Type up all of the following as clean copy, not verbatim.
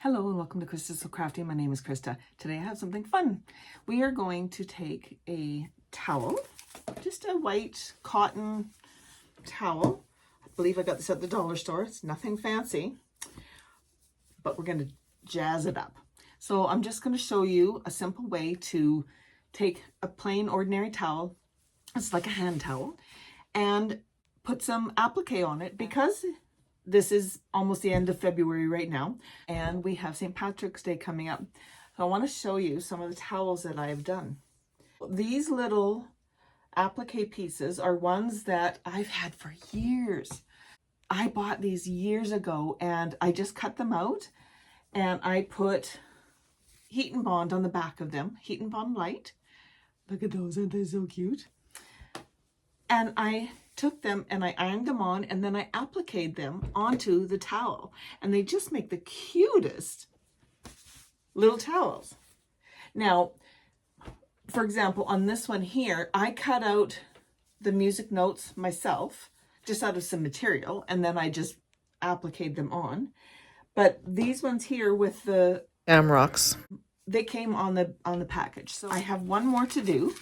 Hello and welcome to Krista's So Crafty. My name is Krista. Today I have something fun. We are going to take a towel, just a white cotton towel. I believe I got this at the dollar store. It's nothing fancy, but we're going to jazz it up. So I'm just going to show you a simple way to take a plain ordinary towel, it's like a hand towel, and put some applique on it because this is almost the end of February right now, and we have St. Patrick's Day coming up. So I want to show you some of the towels that I have done. These little applique pieces are ones that I've had for years. I bought these years ago and I just cut them out and I put Heat and Bond on the back of them, Heat and Bond Light. Look at those, aren't they so cute? And I took them and I ironed them on, and then I appliqued them onto the towel, and they just make the cutest little towels. Now, for example, on this one here, I cut out the music notes myself, just out of some material, and then I just appliqued them on. But these ones here with the Amrocks, they came on the package. So I have one more to do.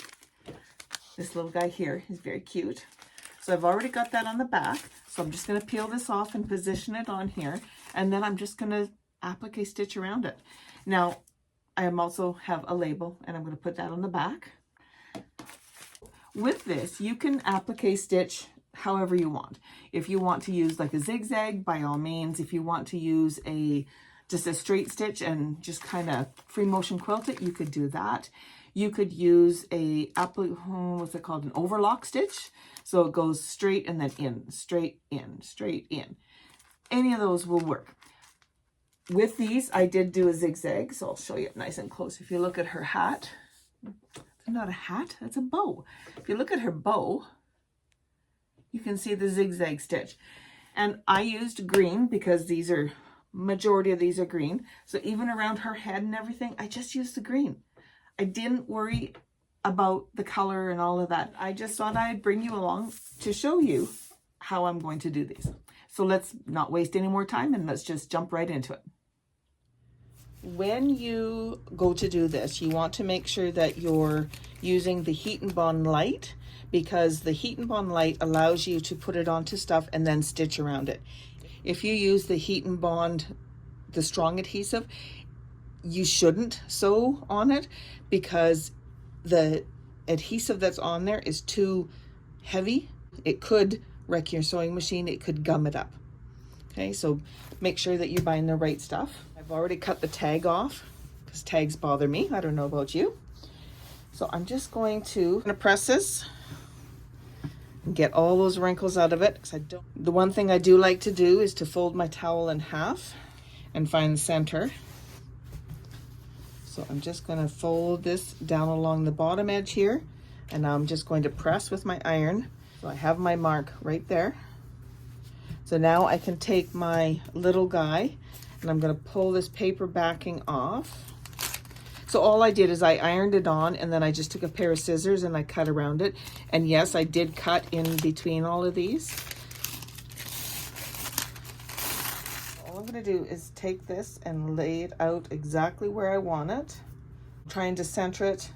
This little guy here is very cute. So I've already got that on the back. So I'm just going to peel this off and position it on here. And then I'm just going to applique stitch around it. Now, I also have a label and I'm going to put that on the back. With this, you can applique stitch however you want. If you want to use like a zigzag, by all means. If you want to use just a straight stitch and just kind of free motion quilt it, you could do that. You could use what's it called? An overlock stitch. So it goes straight and then in, straight in, straight in. Any of those will work. With these, I did do a zigzag, so I'll show you it nice and close. If you look at her hat, it's not a hat, that's a bow. If you look at her bow, you can see the zigzag stitch. And I used green because majority of these are green. So even around her head and everything, I just used the green. I didn't worry about the color and all of that. I just thought I'd bring you along to show you how I'm going to do these. So let's not waste any more time and let's just jump right into it. When you go to do this, you want to make sure that you're using the Heat and Bond Light, because the Heat and Bond Light allows you to put it onto stuff and then stitch around it. If you use the Heat and Bond, the strong adhesive, you shouldn't sew on it because the adhesive that's on there is too heavy. It could wreck your sewing machine. It could gum it up. Okay, so make sure that you're buying the right stuff. I've already cut the tag off because tags bother me. I don't know about you. So I'm just going to press this and get all those wrinkles out of it. The one thing I do like to do is to fold my towel in half and find the center. So I'm just going to fold this down along the bottom edge here, and I'm just going to press with my iron. So I have my mark right there. So now I can take my little guy and I'm going to pull this paper backing off. So all I did is I ironed it on, and then I just took a pair of scissors and I cut around it. And yes, I did cut in between all of these. All I'm going to do is take this and lay it out exactly where I want it. I'm trying to center it,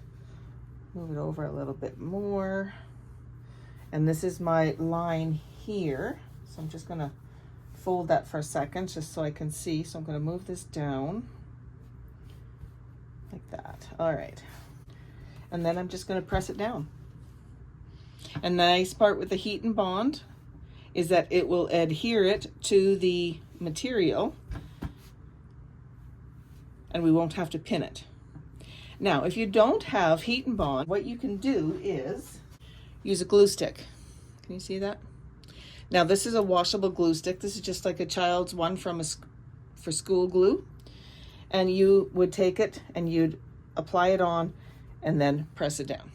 move it over a little bit more. And this is my line here. So I'm just going to fold that for a second just so I can see. So I'm going to move this down like that. All right. And then I'm just going to press it down. And the nice part with the Heat and Bond is that it will adhere it to the material and we won't have to pin it. Now, if you don't have Heat and Bond, what you can do is use a glue stick. Can you see that? Now, this is a washable glue stick. This is just like a child's one for school glue. And you would take it and you'd apply it on and then press it down.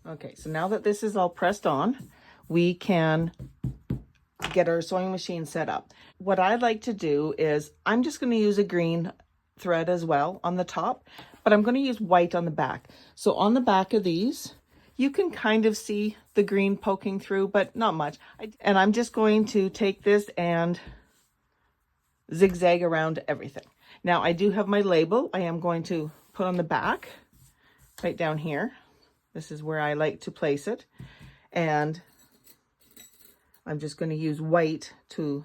Okay, so now that this is all pressed on, we can get our sewing machine set up. What I like to do is I'm just going to use a green thread as well on the top, but I'm going to use white on the back. So on the back of these, you can kind of see the green poking through, but not much. And I'm just going to take this and zigzag around everything. Now I do have my label. I am going to put on the back right down here. This is where I like to place it. And I'm just going to use white to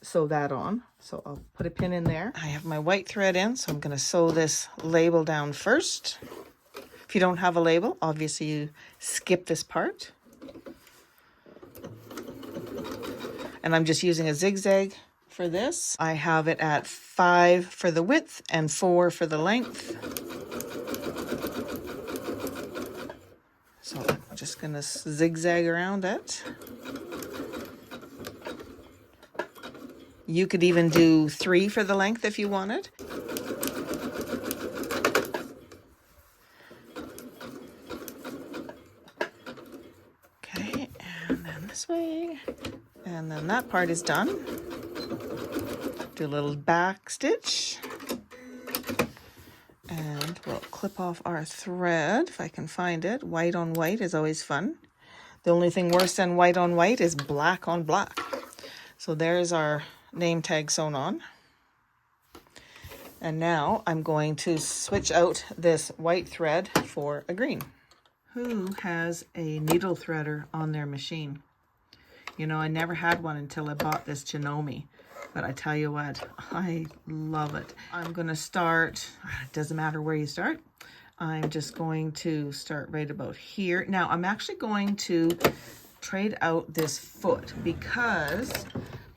sew that on. So I'll put a pin in there. I have my white thread in, so I'm going to sew this label down first. If you don't have a label, obviously you skip this part. And I'm just using a zigzag for this. I have it at 5 for the width and 4 for the length. So I'm just going to zigzag around it. You could even do 3 for the length if you wanted. Okay, and then this way. And then that part is done. Do a little back stitch. And we'll clip off our thread if I can find it. White on white is always fun. The only thing worse than white on white is black on black. So there's our name tag sewn on. And now I'm going to switch out this white thread for a green. Who has a needle threader on their machine? You know, I never had one until I bought this Janome. But I tell you what, I love it. I'm going to start, it doesn't matter where you start. I'm just going to start right about here. Now, I'm actually going to trade out this foot because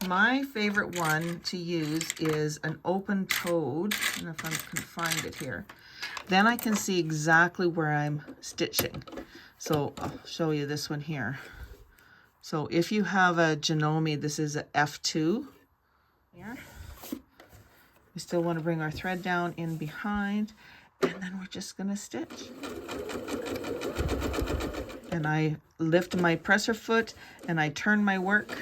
my favorite one to use is an open-toed. I don't know if I can find it here. Then I can see exactly where I'm stitching. So I'll show you this one here. So if you have a Janome, this is a F2. Here. We still want to bring our thread down in behind, and then we're just going to stitch. And I lift my presser foot and I turn my work.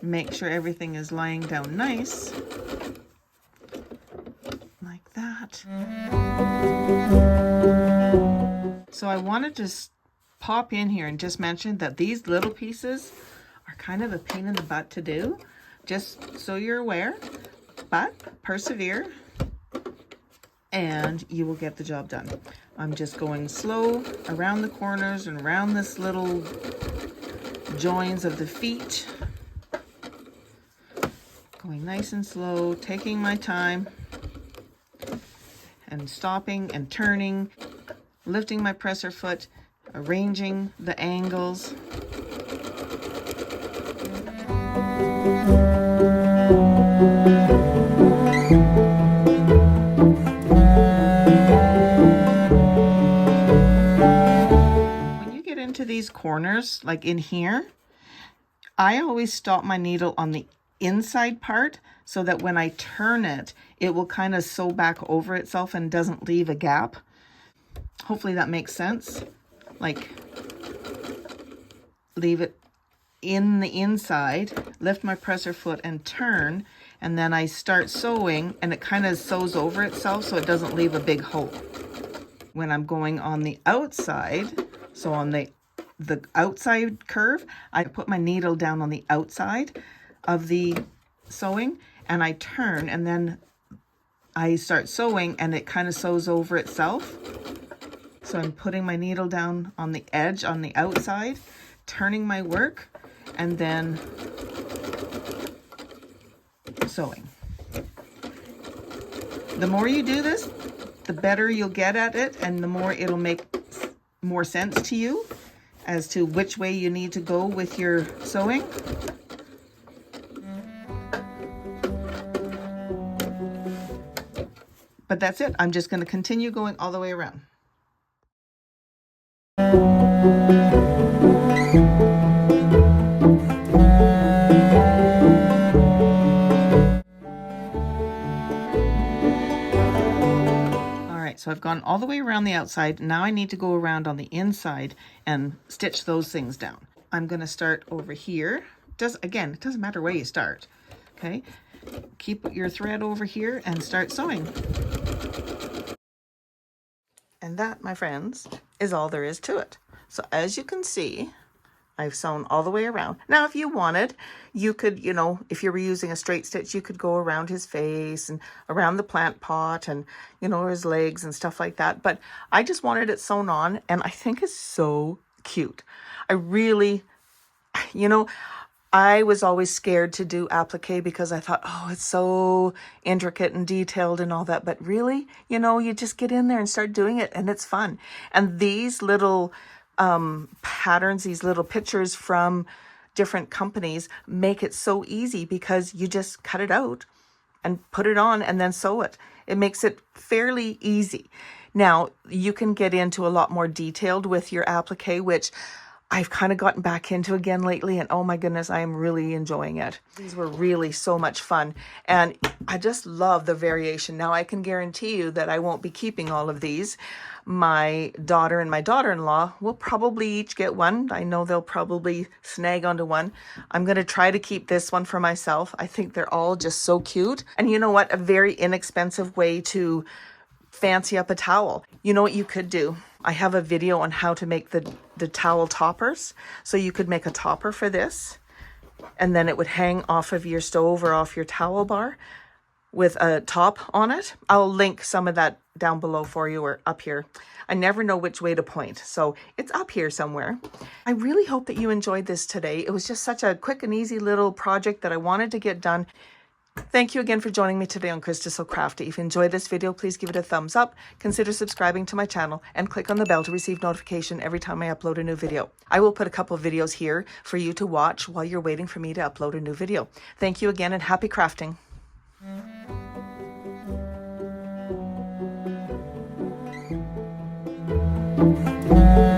Make sure everything is lying down nice. Like that. So I wanted to pop in here and just mention that these little pieces are kind of a pain in the butt to do, just so you're aware, but persevere and you will get the job done. I'm just going slow around the corners and around this little joins of the feet. Going nice and slow, taking my time and stopping and turning, lifting my presser foot, arranging the angles. When you get into these corners, like in here, I always stop my needle on the inside part so that when I turn it, it will kind of sew back over itself and doesn't leave a gap. Hopefully that makes sense. Like, leave it in the inside, lift my presser foot and turn, and then I start sewing and it kind of sews over itself so it doesn't leave a big hole. When I'm going on the outside, so on the outside curve, I put my needle down on the outside of the sewing and I turn, and then I start sewing and it kind of sews over itself. So I'm putting my needle down on the edge on the outside, turning my work, and then sewing. The more you do this, the better you'll get at it, and the more it'll make more sense to you as to which way you need to go with your sewing. But that's it. I'm just going to continue going all the way around. So I've gone all the way around the outside. Now I need to go around on the inside and stitch those things down. I'm going to start over here. Again, it doesn't matter where you start. Okay, keep your thread over here and start sewing. And that, my friends, is all there is to it. So as you can see, I've sewn all the way around. Now, if you wanted, you could, you know, if you were using a straight stitch, you could go around his face and around the plant pot and, you know, his legs and stuff like that. But I just wanted it sewn on, and I think it's so cute. I really, you know, I was always scared to do applique because I thought, oh, it's so intricate and detailed and all that. But really, you know, you just get in there and start doing it, and it's fun. And these little patterns, these little pictures from different companies make it so easy because you just cut it out and put it on and then sew it. It makes it fairly easy. Now, you can get into a lot more detailed with your applique, which I've kind of gotten back into again lately, and oh my goodness, I am really enjoying it. These were really so much fun, and I just love the variation. Now, I can guarantee you that I won't be keeping all of these. My daughter and my daughter-in-law will probably each get one. I know they'll probably snag onto one. I'm going to try to keep this one for myself. I think they're all just so cute. And you know what? A very inexpensive way to fancy up a towel. You know what you could do? I have a video on how to make the towel toppers. So you could make a topper for this, and then it would hang off of your stove or off your towel bar with a top on it. I'll link some of that down below for you, or up here. I never know which way to point, so it's up here somewhere. I really hope that you enjoyed this today. It was just such a quick and easy little project that I wanted to get done. Thank you again for joining me today on Krista So Crafty. If you enjoyed this video, please give it a thumbs up, consider subscribing to my channel, and click on the bell to receive notification every time I upload a new video. I will put a couple of videos here for you to watch while you're waiting for me to upload a new video. Thank you again, and happy crafting. Thank you.